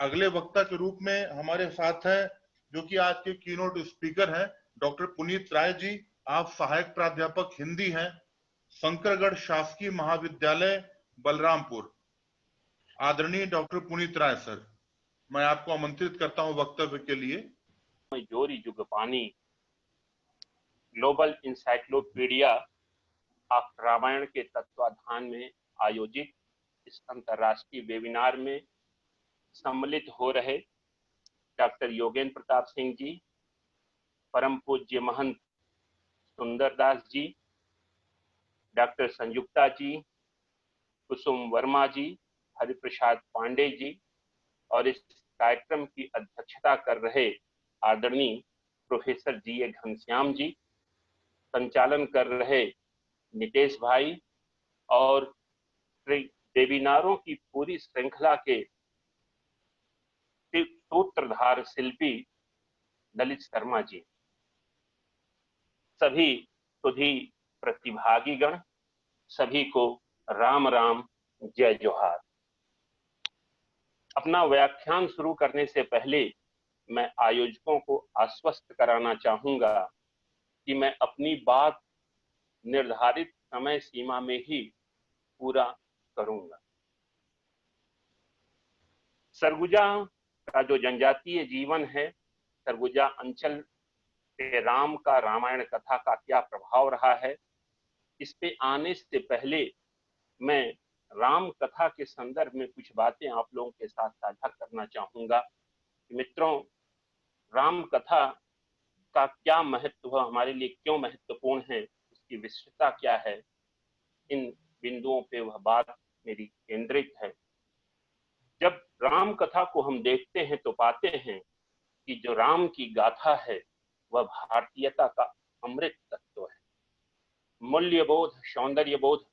अगले वक्ता के रूप में हमारे साथ हैं जो कि आज के कीनोट स्पीकर हैं, डॉक्टर पुनीत राय जी। आप सहायक प्राध्यापक हिंदी हैं, शंकरगढ़ शासकीय महाविद्यालय बलरामपुर। आदरणीय डॉक्टर पुनीत राय सर, मैं आपको आमंत्रित करता हूं वक्तव्य के लिए। जोरी जुगपानी ग्लोबल इंसाइक्लोपीडिया ऑफ रामायण के तत्वाधान में आयोजित इस अंतर्राष्ट्रीय वेबिनार में सम्मिलित हो रहे डॉक्टर योगेंद्र प्रताप सिंह जी, परम पूज्य महंत सुंदरदास जी, डॉक्टर संयुक्ता जी, कुसुम वर्मा जी, हरिप्रसाद पांडे जी और इस कार्यक्रम की अध्यक्षता कर रहे आदरणीय प्रोफेसर जी घनश्याम जी, संचालन कर रहे नितेश भाई और वेबिनारों की पूरी श्रृंखला के सूत्रधार शिल्पी ललित शर्मा जी, सभी सुधी प्रतिभागीगण, सभी को राम राम, जय जोहार। अपना व्याख्यान शुरू करने से पहले मैं आयोजकों को आश्वस्त कराना चाहूंगा कि मैं अपनी बात निर्धारित समय सीमा में ही पूरा करूंगा। सरगुजा का जो जनजातीय जीवन है, सरगुजा अंचल के राम का रामायण कथा का क्या प्रभाव रहा है, इस पे आने से पहले मैं राम कथा के संदर्भ में कुछ बातें आप लोगों के साथ साझा करना चाहूंगा। मित्रों, राम कथा का क्या महत्व है, हमारे लिए क्यों महत्वपूर्ण है, उसकी विशिष्टता क्या है, इन बिंदुओं पे वह बात मेरी केंद्रित है। जब राम कथा को हम देखते हैं तो पाते हैं कि जो राम की गाथा है वह भारतीयता का अमृत तत्व है। मूल्य बोध, सौंदर्य बोध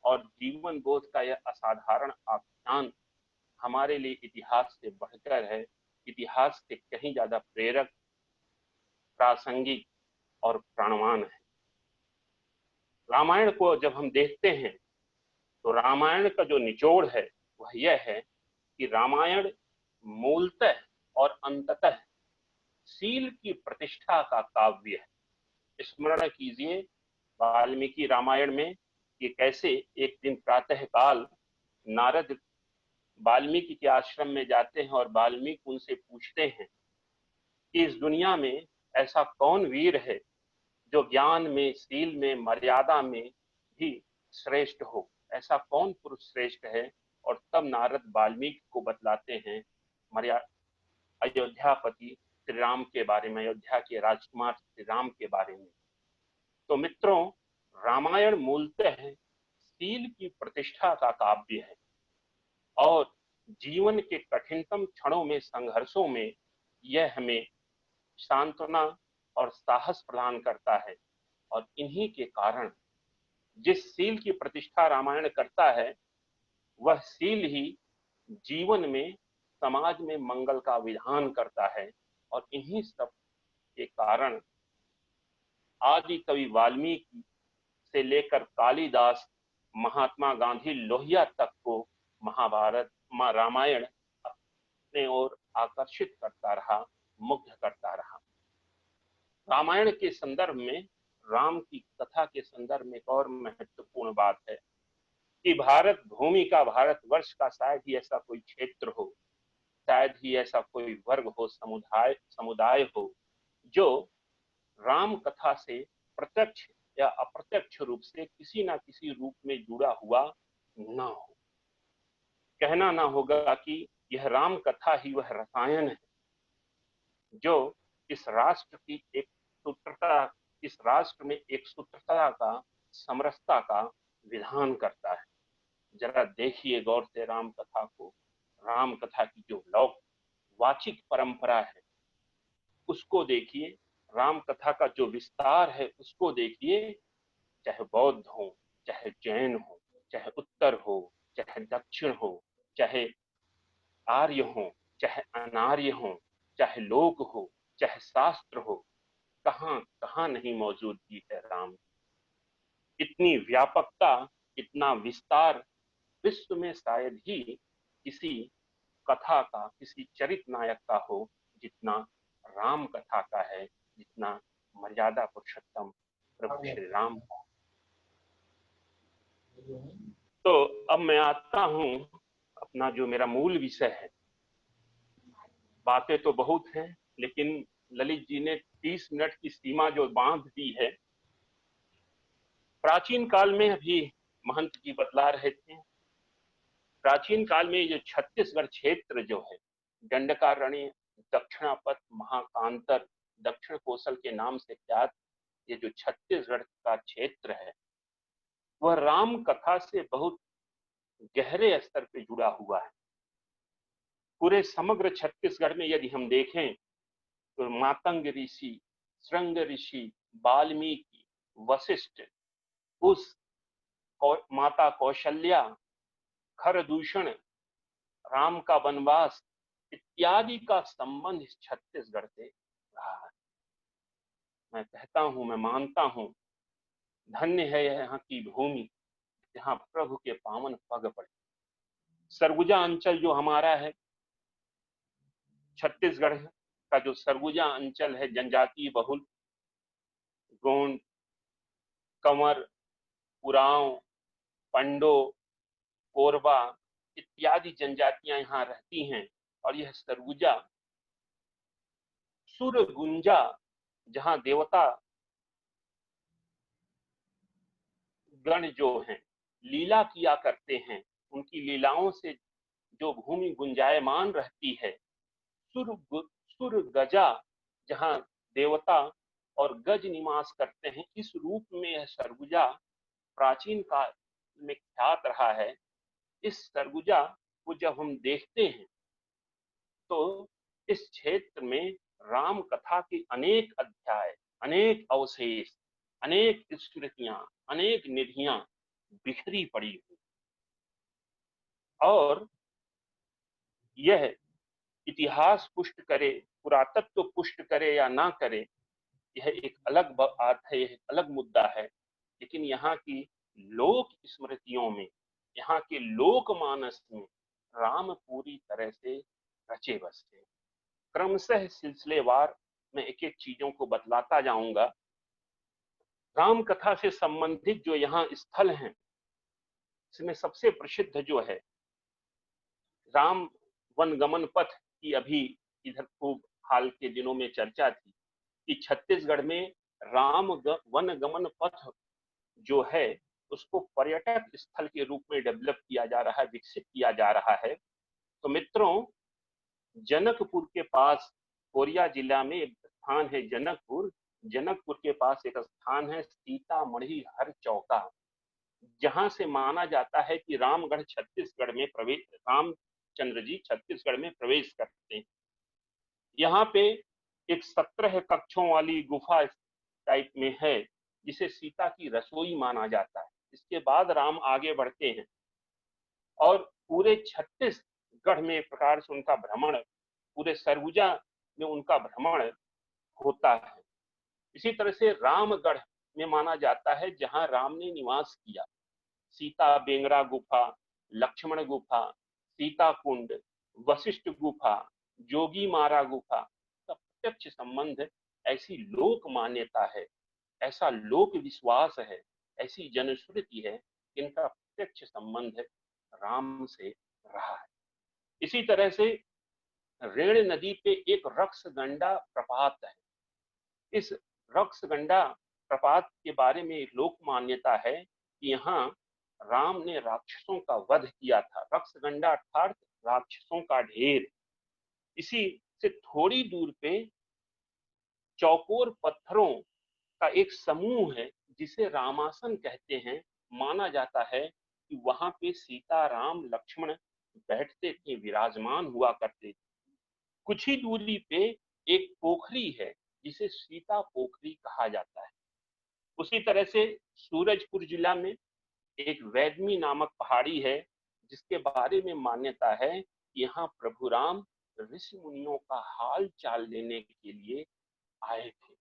और जीवन बोध का यह असाधारण आख्यान हमारे लिए इतिहास से बढ़कर है, इतिहास से कहीं ज्यादा प्रेरक, प्रासंगिक और प्राणवान है। रामायण को जब हम देखते हैं तो रामायण का जो निचोड़ है वह यह है कि रामायण मूलतः और अंततः शील की प्रतिष्ठा का काव्य है। स्मरण कीजिए वाल्मीकि रामायण में कि कैसे एक दिन प्रातः काल नारद वाल्मीकि के आश्रम में जाते हैं और वाल्मीकि उनसे पूछते हैं कि इस दुनिया में ऐसा कौन वीर है जो ज्ञान में, शील में, मर्यादा में भी श्रेष्ठ हो, ऐसा कौन पुरुष श्रेष्ठ है। और तब नारद वाल्मीकि को बतलाते हैं अयोध्यापति श्री राम के बारे में, अयोध्या के राजकुमार श्री राम के बारे में। तो मित्रों, रामायण मूलतः शील की प्रतिष्ठा का काव्य है और जीवन के कठिनतम क्षणों में, संघर्षों में यह हमें सांत्वना और साहस प्रदान करता है। और इन्हीं के कारण जिस शील की प्रतिष्ठा रामायण करता है वह शील ही जीवन में, समाज में मंगल का विधान करता है। और इन्हीं सब के कारण आदि कवि वाल्मीकि से लेकर कालिदास, महात्मा गांधी, लोहिया तक को महाभारत, रामायण अपने ओर आकर्षित करता रहा, मुग्ध करता रहा। रामायण के संदर्भ में, राम की कथा के संदर्भ में एक और महत्वपूर्ण बात है कि भारत भूमि का, भारतवर्ष का शायद ही ऐसा कोई क्षेत्र हो, शायद ही ऐसा कोई वर्ग हो, समुदाय हो जो राम कथा से प्रत्यक्ष या अप्रत्यक्ष रूप से किसी ना किसी रूप में जुड़ा हुआ ना हो। कहना ना होगा कि यह राम कथा ही वह रसायन है जो इस राष्ट्र की एक सूत्रता, इस राष्ट्र में एक सूत्रता का, समरसता का विधान करता है। जरा देखिए गौर से राम कथा को, राम कथा की जो लौक वाचिक परंपरा है उसको देखिए, राम कथा का जो विस्तार है उसको देखिए। चाहे बौद्ध हो, चाहे जैन हो, चाहे उत्तर हो, चाहे दक्षिण हो, चाहे आर्य हो, चाहे अनार्य हो, चाहे लोक हो, चाहे शास्त्र हो, कहां कहां नहीं मौजूदगी है राम। इतनी व्यापकता, इतना विस्तार विश्व में शायद ही किसी कथा का, किसी चरित नायक का हो जितना राम कथा का है, जितना मर्यादा पुरुषोत्तम प्रभु श्री राम का। तो अब मैं आता हूं अपना जो मेरा मूल विषय है। बातें तो बहुत हैं, लेकिन ललित जी ने 30 मिनट की सीमा जो बांध दी है। प्राचीन काल में अभी महंत जी बतला रहे थे, प्राचीन काल में जो छत्तीसगढ़ क्षेत्र जो है, दंडकारण्य, दक्षिणापथ, महाकांतर, दक्षिण कोसल के नाम से ख्यात ये जो छत्तीसगढ़ का क्षेत्र है, वह राम कथा से बहुत गहरे स्तर पे जुड़ा हुआ है। पूरे समग्र छत्तीसगढ़ में यदि हम देखें तो मातंग ऋषि, श्रृंग ऋषि, वाल्मीकि, वशिष्ठ, उस माता कौशल्या, खरदूषण, राम का वनवास इत्यादि का संबंध इस छत्तीसगढ़ से रहा है। मैं कहता हूं, मैं मानता हूं, धन्य है यहाँ की भूमि जहां प्रभु के पावन पग पड़े। सरगुजा अंचल जो हमारा है, छत्तीसगढ़ का जो सरगुजा अंचल है, जनजातीय बहुल, गोंड, कंवर, उरांव, पंडो, कोरबा इत्यादि जनजातियां यहाँ रहती हैं। और यह सरगुजा सुरगुंजा, जहां देवता गण जो हैं लीला किया करते हैं, उनकी लीलाओं से जो भूमि गुंजायमान रहती है, सुर गजा, जहां देवता और गज निवास करते हैं, इस रूप में यह सरगुजा प्राचीन काल में ख्यात रहा है। इस सरगुजा को जब हम देखते हैं तो इस क्षेत्र में राम कथा के अनेक अध्याय, अनेक अवशेष, अनेक स्मृतियां, अनेक निधियां बिखरी पड़ी हुई। और यह इतिहास पुष्ट करे, पुरातत्व पुष्ट करे या ना करे, यह एक अलग बात है, यह एक अलग मुद्दा है। लेकिन यहाँ की लोक स्मृतियों में, यहाँ के लोकमानस में राम पूरी तरह से रचे बसे। क्रमशः सिलसिलेवार मैं एक एक चीजों को बतलाता जाऊंगा। राम कथा से संबंधित जो यहाँ स्थल हैं, इसमें सबसे प्रसिद्ध जो है राम वनगमन पथ की अभी इधर खूब हाल के दिनों में चर्चा थी कि छत्तीसगढ़ में राम वनगमन पथ जो है उसको पर्यटक स्थल के रूप में डेवलप किया जा रहा है, विकसित किया जा रहा है। तो मित्रों, जनकपुर के पास कोरिया जिला में एक स्थान है जनकपुर। जनकपुर के पास एक स्थान है सीतामढ़ी हर चौका, जहां से माना जाता है कि रामगढ़ छत्तीसगढ़ में प्रवेश, रामचंद्र जी छत्तीसगढ़ में प्रवेश करते हैं। यहाँ पे एक 17 कक्षों वाली गुफा टाइप में है, जिसे सीता की रसोई माना जाता है। इसके बाद राम आगे बढ़ते हैं और पूरे छत्तीसगढ़ में एक प्रकार से उनका भ्रमण, पूरे सरगुजा में उनका भ्रमण होता है। इसी तरह से रामगढ़ में माना जाता है जहां राम ने निवास किया। सीता बेंगरा गुफा, लक्ष्मण गुफा, सीता कुंड, वशिष्ठ गुफा, जोगी मारा गुफा का प्रत्यक्ष संबंध, ऐसी लोक मान्यता है, ऐसा लोक विश्वास है, ऐसी जनश्रुति है, इनका प्रत्यक्ष संबंध राम से रहा है। इसी तरह से रेण नदी पे एक रक्सगंडा प्रपात है। इस रक्सगंडा प्रपात के बारे में लोक मान्यता है कि यहाँ राम ने राक्षसों का वध किया था। रक्सगंडा अर्थात राक्षसों का ढेर। इसी से थोड़ी दूर पे चौकोर पत्थरों का एक समूह है जिसे रामासन कहते हैं। माना जाता है कि वहां पे सीता, राम, लक्ष्मण बैठते थे, विराजमान हुआ करते थे। कुछ ही दूरी पे एक पोखरी है जिसे सीता पोखरी कहा जाता है। उसी तरह से सूरजपुर जिला में एक वैदमी नामक पहाड़ी है जिसके बारे में मान्यता है कि यहाँ प्रभु राम ऋषि मुनियों का हाल चाल लेने के लिए आए थे।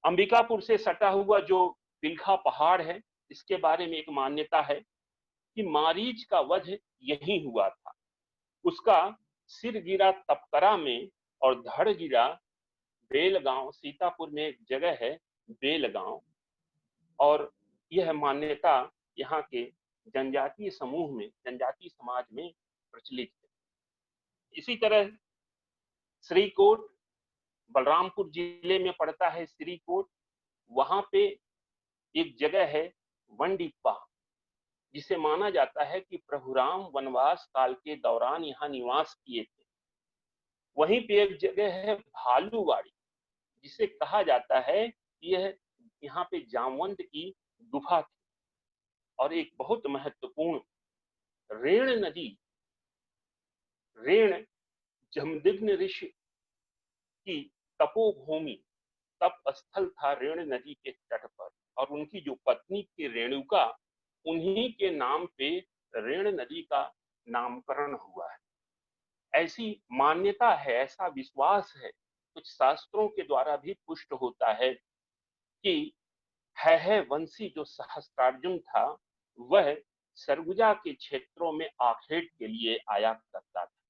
अंबिकापुर से सटा हुआ जो पिलखा पहाड़ है, इसके बारे में एक मान्यता है कि मारीच का वध यहीं हुआ था। उसका सिर गिरा तपकरा में और धड़ गिरा बेलगांव। सीतापुर में एक जगह है बेलगांव, और यह मान्यता यहाँ के जनजातीय समूह में, जनजातीय समाज में प्रचलित है। इसी तरह श्रीकोट बलरामपुर जिले में पड़ता है। श्रीकोट, वहां पे एक जगह है वनडिप्पा, जिसे माना जाता है कि प्रभु राम वनवास काल के दौरान यहाँ निवास किए थे। वहीं पे एक जगह है भालूवाड़ी, जिसे कहा जाता है कि यह यहाँ पे जामवंत की गुफा थी। और एक बहुत महत्वपूर्ण रेण नदी, रेण जमदग्नि ऋषि की तपोभूमि, तप स्थल था रेण नदी के तट पर, और उनकी जो पत्नी थी रेणुका, उन्हीं के नाम पे रेण नदी का नामकरण हुआ है। ऐसी मान्यता है, ऐसा विश्वास है, कुछ शास्त्रों के द्वारा भी पुष्ट होता है कि है वंशी जो सहस्त्रार्जुन था, वह सरगुजा के क्षेत्रों में आखेट के लिए आया करता था।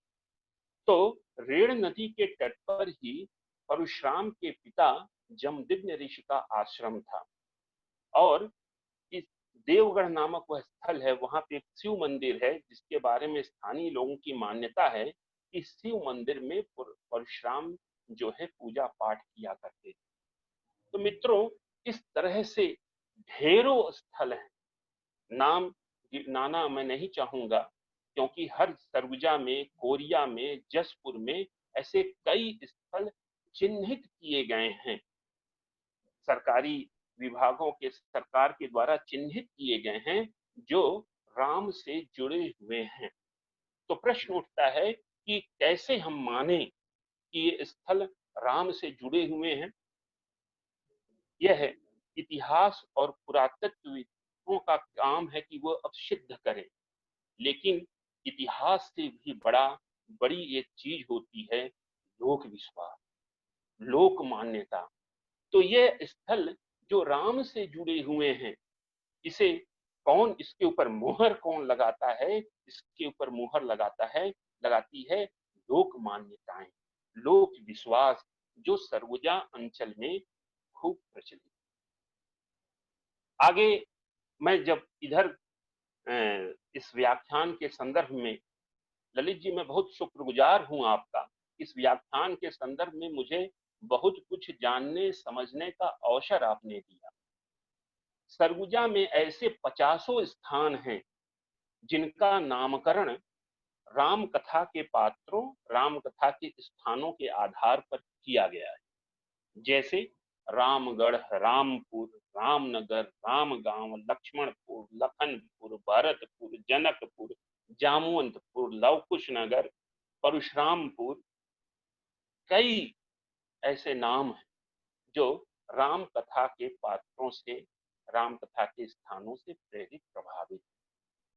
तो रेण नदी के तट पर ही परशुराम के पिता जमदग्नि ऋषि का आश्रम था। और इस देवगढ़ नामक वह स्थल है, वहां पे एक शिव मंदिर है, जिसके बारे में स्थानीय लोगों की मान्यता है कि शिव मंदिर में परशुराम जो है पूजा पाठ किया करते थे। तो मित्रों, इस तरह से ढेरों स्थल हैं। नाम गिनाना मैं नहीं चाहूंगा, क्योंकि हर सरगुजा में, कोरिया में, जसपुर में ऐसे कई स्थल चिन्हित किए गए हैं, सरकारी विभागों के, सरकार के द्वारा चिन्हित किए गए हैं, जो राम से जुड़े हुए हैं। तो प्रश्न उठता है कि कैसे हम माने कि ये स्थल राम से जुड़े हुए हैं। यह इतिहास और पुरातत्वविदों का काम है कि वो अब सिद्ध करें, लेकिन इतिहास से भी बड़ी एक चीज होती है लोक विश्वास, लोक मान्यता। तो ये स्थल जो राम से जुड़े हुए हैं, इसे कौन, इसके ऊपर मुहर कौन लगाता है? इसके ऊपर मुहर लगाती है लोक मान्यताएं, लोक विश्वास, जो सरगुजा अंचल में खूब प्रचलित। आगे मैं जब इधर इस व्याख्यान के संदर्भ में, ललित जी मैं बहुत शुक्रगुजार हूं आपका, इस व्याख्यान के संदर्भ में मुझे बहुत कुछ जानने समझने का अवसर आपने दिया। सरगुजा में ऐसे 50 स्थान हैं जिनका नामकरण राम कथा के पात्रों, राम कथा के स्थानों के आधार पर किया गया है। जैसे रामगढ़, रामपुर, रामनगर, रामगांव, लक्ष्मणपुर, लखनपुर, भरतपुर, जनकपुर, जामवंतपुर, लवकुश नगर, परशुरामपुर, कई ऐसे नाम हैं जो राम कथा के पात्रों से, राम कथा के स्थानों से प्रेरित, प्रभावित।